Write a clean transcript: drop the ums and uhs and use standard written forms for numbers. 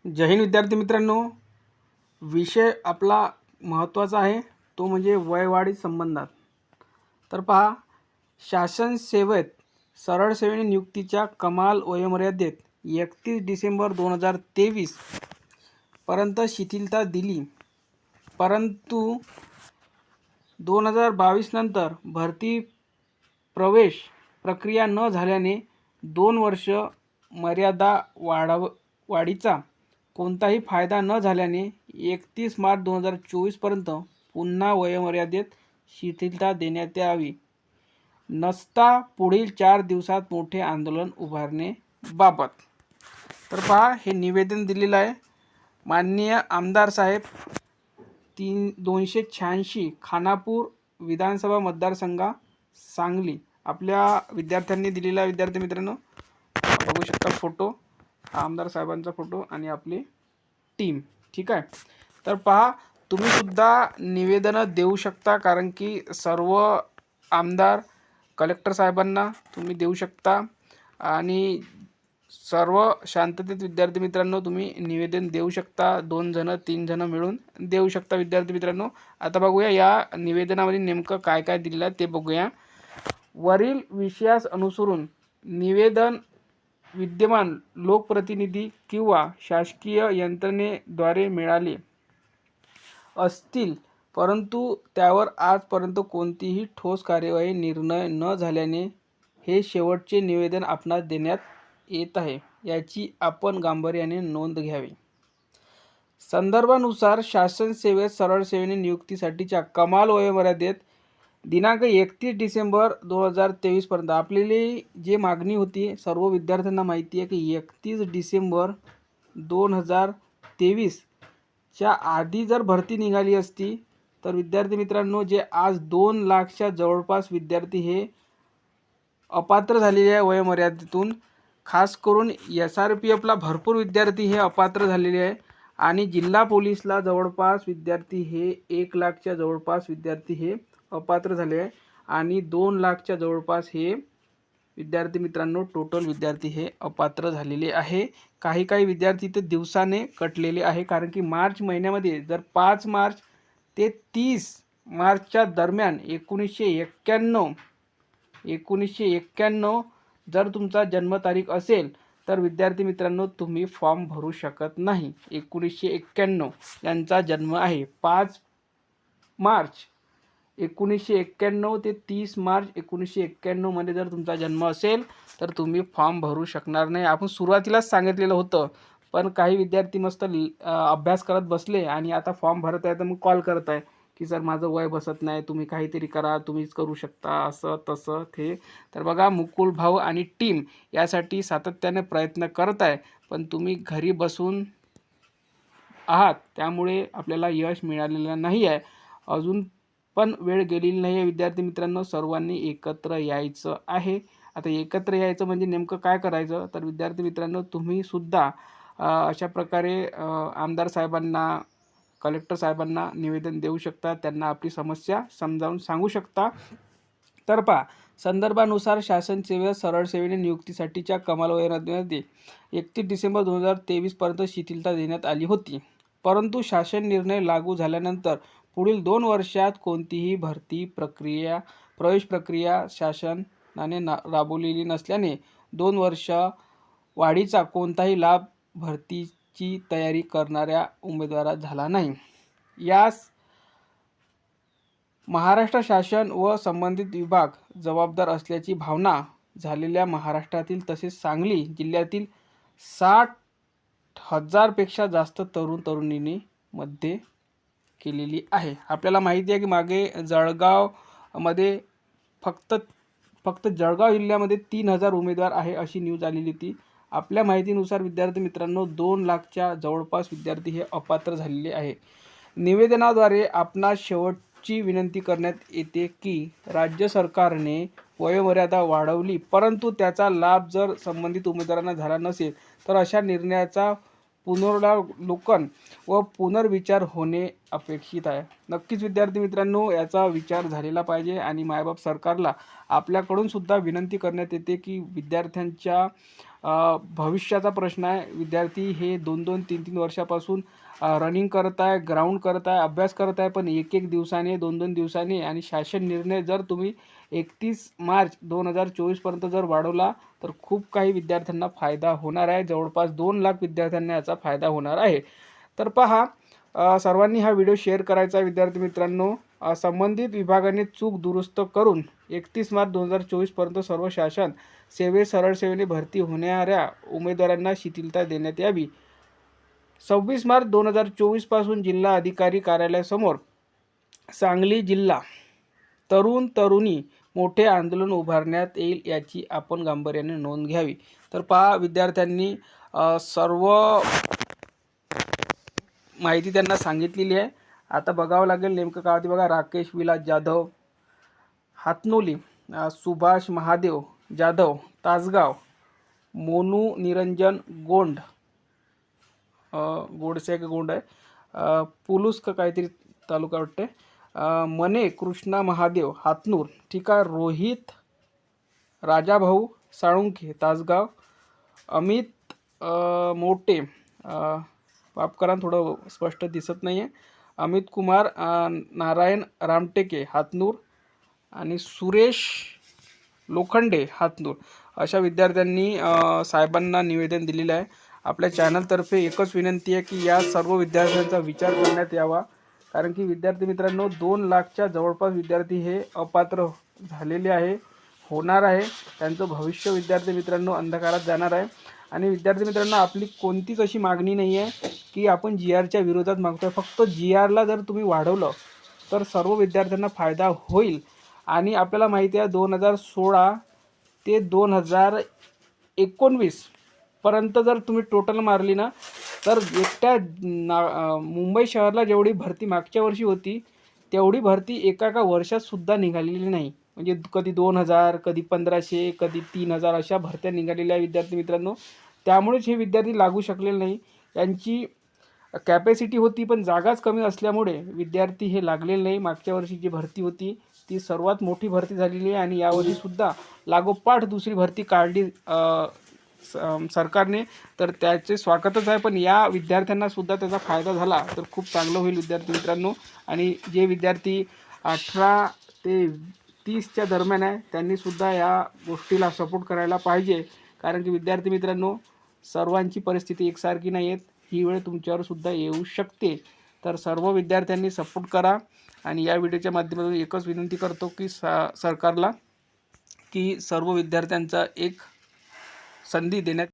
जय हिंद विद्यार्थी मित्रांनो, विषय आपला महत्त्वाचा आहे तो म्हणजे वयवाढी संबंधात. तर पहा, शासन सेवेत सरळ सेवेने नियुक्तीच्या कमाल वयोमर्यादेत 31 डिसेंबर 2023 पर्यंत शिथिलता दिली, परंतु 2022 नंतर भरती प्रवेश प्रक्रिया न झाल्याने 2 वर्ष मर्यादा वाढीचा कोणताही फायदा न झाल्याने 31 मार्च 2024 पर्यंत पुन्हा वयोमर्यादेत शिथिलता देण्यात यावी, नसता पुढील 4 दिवसात मोठे आंदोलन उभारण्याबाबत. तर पहा, हे निवेदन दिलेलं आहे माननीय आमदार साहेब 286 खानापूर विधानसभा मतदारसंघ सांगली. आपल्या विद्यार्थ्यांनी दिलेला विद्यार्थी मित्रांनो बघू शकता फोटो, आमदार साहेबांचा फोटो आणि आपली टीम. ठीक आहे. तर पहा, तुम्ही सुद्धा निवेदनं देऊ शकता, कारण की सर्व आमदार कलेक्टर साहेबांना तुम्ही देऊ शकता आणि सर्व शांततेत विद्यार्थी मित्रांनो तुम्ही निवेदन देऊ शकता. 2 जण 3 जण मिळून देऊ शकता विद्यार्थी मित्रांनो. आता बघूया या निवेदनामध्ये नेमकं काय काय दिलेलं आहे ते बघूया. वरील विषयास अनुसरून निवेदन विद्यमान लोकप्रतिनिधी किंवा शासकीय यंत्रणेद्वारे मिळाले असतील, परंतु त्यावर आजपर्यंत कोणतीही ठोस कार्यवाही निर्णय न झाल्याने हे शेवटचे निवेदन आपणास देण्यात येत आहे. याची आपण गांभीर्याने नोंद घ्यावी. संदर्भानुसार शासन सेवेत सरळ सेवेने नियुक्तीसाठीच्या कमाल वयोमर्यादेत दिनांक 31 डिसेंबर 2023 पर्यंत आपली जी मागणी होती, सर्व विद्यार्थ्यांना माहिती आहे की 31 डिसेंबर 2023 च्या आधी जर भरती निघाली असती तर विद्यार्थी मित्रांनो जे आज 2 लाखच्या जवळपास विद्यार्थी हे अपात्र झालेले आहे वयोमर्यादेतून. खास करून SRPFला भरपूर विद्यार्थी हे अपात्र झालेले आहे आणि जिल्हा पोलीसला जवळपास विद्यार्थी हे 1 लाखच्या जवळपास विद्यार्थी हे अपात्र झाले आहे आणि 2 लाखच्या जवळपास हे विद्यार्थी मित्रांनो टोटल विद्यार्थी हे अपात्र झालेले आहे. काही विद्यार्थी ते दिवसाने कटलेले आहे, कारण की मार्च महिन्यामध्ये जर 5 मार्च ते 30 मार्चच्या दरम्यान 1991 जर तुमचा जन्मतारीख असेल तर विद्यार्थी मित्रांनो तुम्ही फॉर्म भरू शकत नाही. 1991 यांचा जन्म आहे. 5 मार्च 1991 ते 30 मार्च 1991 मध्ये जर तुमचा जन्म असेल तर तुम्ही फॉर्म भरू शकणार नाही. आपण सुरुवातीलाच सांगितलेलं होतं, पण काही विद्यार्थी मस्त अभ्यास करत बसले आणि आता फॉर्म भरत आहे तर मग कॉल करत आहे की सर माझं वय बसत नाही, तुम्ही काहीतरी करा, तुम्हीच करू शकता, असं तसं ते. तर बघा, मुकुल भाऊ आणि टीम यासाठी सातत्याने प्रयत्न करत आहे, पण तुम्ही घरी बसून आहात त्यामुळे आपल्याला यश मिळालेलं नाही आहे. अजून पण वेळ गेलेली नाही आहे विद्यार्थी मित्रांनो. सर्वांनी एकत्र यायचं आहे. आता एकत्र यायचं म्हणजे नेमकं काय करायचं, तर विद्यार्थी मित्रांनो तुम्ही सुद्धा अशा प्रकारे आमदार साहेबांना कलेक्टर साहेबांना निवेदन देऊ शकता, त्यांना आपली समस्या समजावून सांगू शकता. तर पहा, संदर्भानुसार शासन सेवेत सरळ सेवेने नियुक्तीसाठीच्या कमाल वयोमर्यादेमध्ये 31 डिसेंबर 2023 पर्यंत शिथिलता देण्यात आली होती, परंतु शासन निर्णय लागू झाल्यानंतर पुढील 2 वर्षात कोणतीही प्रवेश प्रक्रिया शासनाने राबवलेली नसल्याने 2 वर्ष वाढीचा कोणताही लाभ भरतीची तयारी करणाऱ्या उमेदवारास झाला नाही. यास महाराष्ट्र शासन व संबंधित विभाग जबाबदार असल्याची भावना झालेल्या महाराष्ट्रातील तसेच सांगली जिल्ह्यातील 60,000 पेक्षा जास्त तरुण तरुणींनी मध्ये केलेली आहे. आपल्याला माहिती आहे की मागे जळगावमध्ये फक्त जळगाव जिल्ह्यामध्ये 3,000 उमेदवार आहे अशी न्यूज आलेली होती. आपल्या माहितीनुसार विद्यार्थी मित्रांनो 2 लाखच्या जवळपास विद्यार्थी हे अपात्र झालेले आहे. निवेदनाद्वारे आपणास शेवटची विनंती करण्यात येते की राज्य सरकारने वयोमर्यादा वाढवली, परंतु त्याचा लाभ जर संबंधित उमेदवारांना झाला नसेल तर अशा निर्णयाचा पुनरावलोकन व पुनर्विचार होणे अपेक्षित आहे. नक्कीच विद्यार्थी मित्रांनो याचा विचार झालेला पाहिजे आणि मायबाप सरकारला आपल्याकडून सुद्धा विनंती करण्यात येते की विद्यार्थ्यांच्या भविष्याचा प्रश्न आहे. विद्यार्थी हे 2-2, 3-3 वर्षापासून रनिंग करत आहे, ग्राउंड करत आहे, अभ्यास करत आहे, पण 1-1 दिवसाने, 2-2 दिवसाने आणि शासन निर्णय जर तुम्ही 31 मार्च 2024 पर्यंत जर वाढवला तर खूप काही विद्यार्थ्यांना फायदा होणार आहे. जवळपास 2 लाख विद्यार्थ्यांना याचा फायदा होणार आहे. तर पहा, सर्वांनी हा व्हिडिओ शेअर करायचा आहे विद्यार्थी मित्रांनो. संबंधित विभागाने चूक दुरुस्त करून 31 मार्च 2024 पर्यंत सर्व शासन सरळ सेवेने भरती होणाऱ्या उमेदवारांना शिथिलता देण्यात यावी. 26 मार्च 2024 पासून जिल्हा अधिकारी कार्यालयासमोर सांगली जिल्हा तरुण तरुणी मोठे आंदोलन उभारण्यात येईल, याची आपण गांभीर्याने नोंद घ्यावी. तर पहा, विद्यार्थ्यांनी सर्व माहिती त्यांना सांगितलेली आहे. आता बघावं लागेल नेमकं काय होते. बघा, राकेश विलास जाधव हातनोली, सुभाष महादेव जाधव तासगाव, मोनू निरंजन गोंड गोडसे का गोंड आहे, पुलुस का काहीतरी तालुका वाटते, मने कृष्णा महादेव हातनूर, ठीक आहे, रोहित राजाभाऊ साळुंखे तासगाव, अमित मोटे, माफ करा थोडं स्पष्ट दिसत नाही आहे, अमित कुमार नारायण रामटेके हातनूर आणि सुरेश लोखंडे हातनूर, अशा विद्यार्थ्यांनी साहेबांना निवेदन दिलेलं आहे. आपल्या चॅनलतर्फे एकच विनंती आहे की या सर्व विद्यार्थ्यांचा विचार करण्यात यावा, कारण की विद्यार्थी मित्रांनो 2 लाखच्या जवळपास विद्यार्थी हे अपात्र झालेले आहे, होणार आहे. त्यांचं भविष्य विद्यार्थी मित्रांनो अंधकारात जाणार आहे. आणि विद्यार्थी मित्रांनो, आपली कोणतीच अशी मागणी नाही आहे की आपण GRच्या विरोधात मागतोय. फक्त GRला जर तुम्ही वाढवलं तर सर्व विद्यार्थ्यांना फायदा होईल. आणि आपल्याला माहिती आहे 2016 ते 2019 पर्यंत जर तुम्ही टोटल मारली ना, तर एकट्या मुंबई शहराला जेवढी भरती मागच्या वर्षी होती तेवढी भरती एका वर्षातसुद्धा निघालेली नाही. म्हणजे कधी 2000, कधी 1500, कधी 3000 अशा भरत्या निघालेल्या विद्यार्थी मित्रांनो. त्यामुळेच हे विद्यार्थी लागू शकलेले नाही. यांची कॅपॅसिटी होती पण जागाच कमी असल्यामुळे विद्यार्थी हे लागलेले नाही. मागच्या वर्षी जी भरती होती ती सर्वात मोठी भरती झालेली आहे आणि यावर्षीसुद्धा लागोपाठ दुसरी भरती काढली सरकारने, तर त्याचे स्वागतच आहे. पण या विद्यार्थ्यांनासुद्धा त्याचा फायदा झाला तर खूप चांगलं होईल विद्यार्थी मित्रांनो. आणि जे विद्यार्थी 18 ते 30च्या दरम्यान आहे त्यांनीसुद्धा या गोष्टीला सपोर्ट करायला पाहिजे, कारण की विद्यार्थी मित्रांनो सर्वांची परिस्थिती एकसारखी नाही आहेत. ही वेळ तुमच्यावरसुद्धा येऊ शकते. तर सर्व विद्यार्थ्यांनी सपोर्ट करा. आणि या व्हिडिओच्या माध्यमातून एकच विनंती करतो की सरकारला की सर्व विद्यार्थ्यांचा एक संधी देण्यात